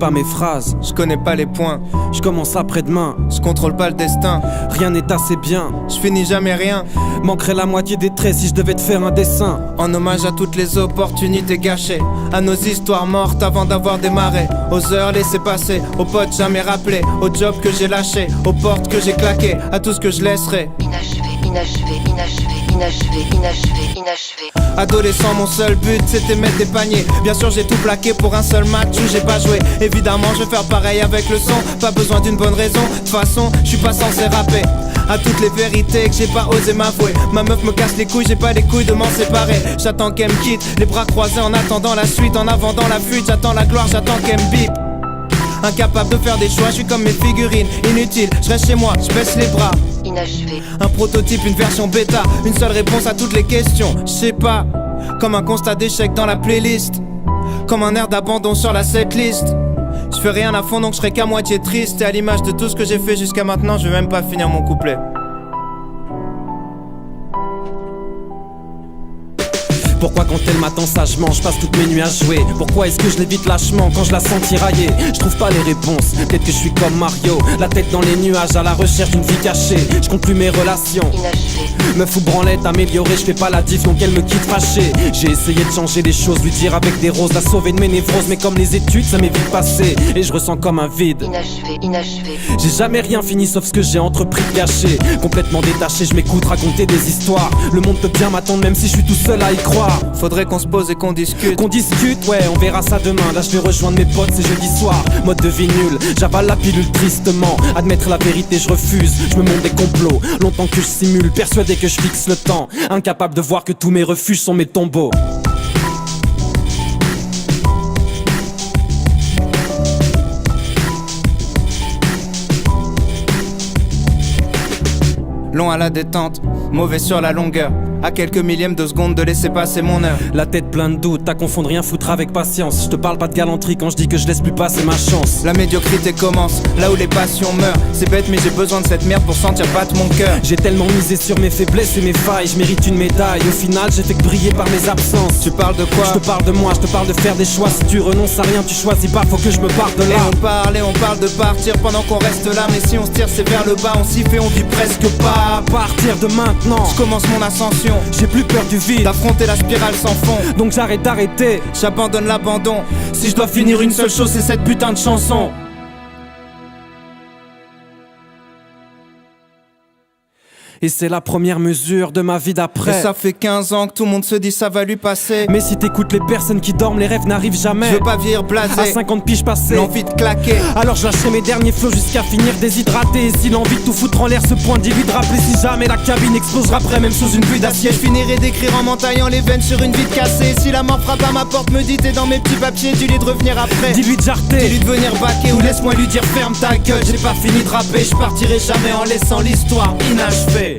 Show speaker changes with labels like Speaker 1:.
Speaker 1: pas mes phrases,
Speaker 2: je connais pas les points,
Speaker 1: je commence après-demain,
Speaker 2: je contrôle pas le destin,
Speaker 1: rien n'est assez bien,
Speaker 2: je finis jamais rien.
Speaker 1: Manquerait la moitié des traits si je devais te faire un dessin.
Speaker 2: En hommage à toutes les opportunités gâchées, à nos histoires mortes avant d'avoir démarré, aux heures laissées passer, aux potes jamais rappelés, aux jobs que j'ai lâchés, aux portes que j'ai claquées, à tout ce que je laisserai. Inachevé. Adolescent, mon seul but c'était mettre des paniers. Bien sûr j'ai tout plaqué pour un seul match où j'ai pas joué. Évidemment je vais faire pareil avec le son, pas besoin d'une bonne raison. De toute façon je suis pas censé rapper. À toutes les vérités que j'ai pas osé m'avouer. Ma meuf me casse les couilles, j'ai pas les couilles de m'en séparer. J'attends qu'elle me quitte, les bras croisés en attendant la suite. En avant dans la fuite, j'attends la gloire, j'attends qu'elle me bip. Incapable de faire des choix, je suis comme mes figurines. Inutile, je reste chez moi, je baisse les bras.
Speaker 3: Inachevé.
Speaker 2: Un prototype, une version bêta, une seule réponse à toutes les questions. Je sais pas, comme un constat d'échec dans la playlist, comme un air d'abandon sur la setlist. Je fais rien à fond donc je serai qu'à moitié triste. Et à l'image de tout ce que j'ai fait jusqu'à maintenant, je vais même pas finir mon couplet.
Speaker 1: Pourquoi quand elle m'attend sagement, je passe toutes mes nuits à jouer? Pourquoi est-ce que je l'évite lâchement quand je la sens tirailler? Je trouve pas les réponses, peut-être que je suis comme Mario, la tête dans les nuages à la recherche d'une vie cachée. Je compte plus mes relations,
Speaker 3: Inachevé.
Speaker 1: me fous branlette, améliorée, je fais pas la diff donc elle me quitte fâchée. J'ai essayé de changer les choses, lui dire avec des roses, la sauver de mes névroses. Mais comme les études ça m'est vite passé et je ressens comme un vide.
Speaker 3: Inachevé.
Speaker 1: J'ai jamais rien fini sauf ce que j'ai entrepris de gâcher. Complètement détaché, je m'écoute raconter des histoires. Le monde peut bien m'attendre même si je suis tout seul à y croire.
Speaker 2: Faudrait qu'on se pose et qu'on discute.
Speaker 1: Qu'on discute, ouais, on verra ça demain. Là je vais rejoindre mes potes, c'est jeudi soir. Mode de vie nul, j'avale la pilule tristement. Admettre la vérité, je refuse, je me montre des complots. Longtemps que je simule, persuadé que je fixe le temps. Incapable de voir que tous mes refuges sont mes tombeaux.
Speaker 2: Long à la détente, mauvais sur la longueur. À quelques millièmes de seconde de laisser passer mon heure.
Speaker 1: La tête pleine de doutes, t'as confondre rien foutre avec patience. Je te parle pas de galanterie quand je dis que je laisse plus passer ma chance.
Speaker 2: La médiocrité commence, là où les passions meurent. C'est bête mais j'ai besoin de cette merde pour sentir battre mon cœur.
Speaker 1: J'ai tellement misé sur mes faiblesses et mes failles, je mérite une médaille. Au final j'ai fait que briller par mes absences.
Speaker 2: Tu parles de quoi?
Speaker 1: Je te parle de moi, je te parle de faire des choix. Si tu renonces à rien, tu choisis pas, faut que je me parte de là.
Speaker 2: Et on parle de partir pendant qu'on reste là. Mais si on se tire c'est vers le bas, on s'y fait, on vit presque pas.
Speaker 1: À partir de maintenant,
Speaker 2: je commence mon ascension.
Speaker 1: J'ai plus peur du vide,
Speaker 2: d'affronter la spirale sans fond.
Speaker 1: Donc j'arrête d'arrêter,
Speaker 2: j'abandonne l'abandon.
Speaker 1: Si je dois finir une seule chose, c'est cette putain de chanson. Et c'est la première mesure de ma vie d'après.
Speaker 2: Et ça fait 15 ans que tout le monde se dit ça va lui passer.
Speaker 1: Mais si t'écoutes les personnes qui dorment, les rêves n'arrivent jamais.
Speaker 2: Je veux pas vieillir blasé,
Speaker 1: à 50 piges passées,
Speaker 2: l'envie de claquer.
Speaker 1: Alors je lâcherai mes derniers flots jusqu'à finir déshydraté. Et si l'envie de tout foutre en l'air ce point dit lui de rappeler, si jamais la cabine explosera après même sous une pluie d'acier,
Speaker 2: je finirai d'écrire en m'entaillant les veines sur une vitre cassée. Si la mort frappe à ma porte, me dit t'es dans mes petits papiers, dis-lui de revenir après.
Speaker 1: Dis-lui de jarter,
Speaker 2: dis-lui de venir baquer, ou laisse-moi lui dire ferme ta gueule. J'ai pas fini de rapper, je partirai jamais en laissant l'histoire inachevée.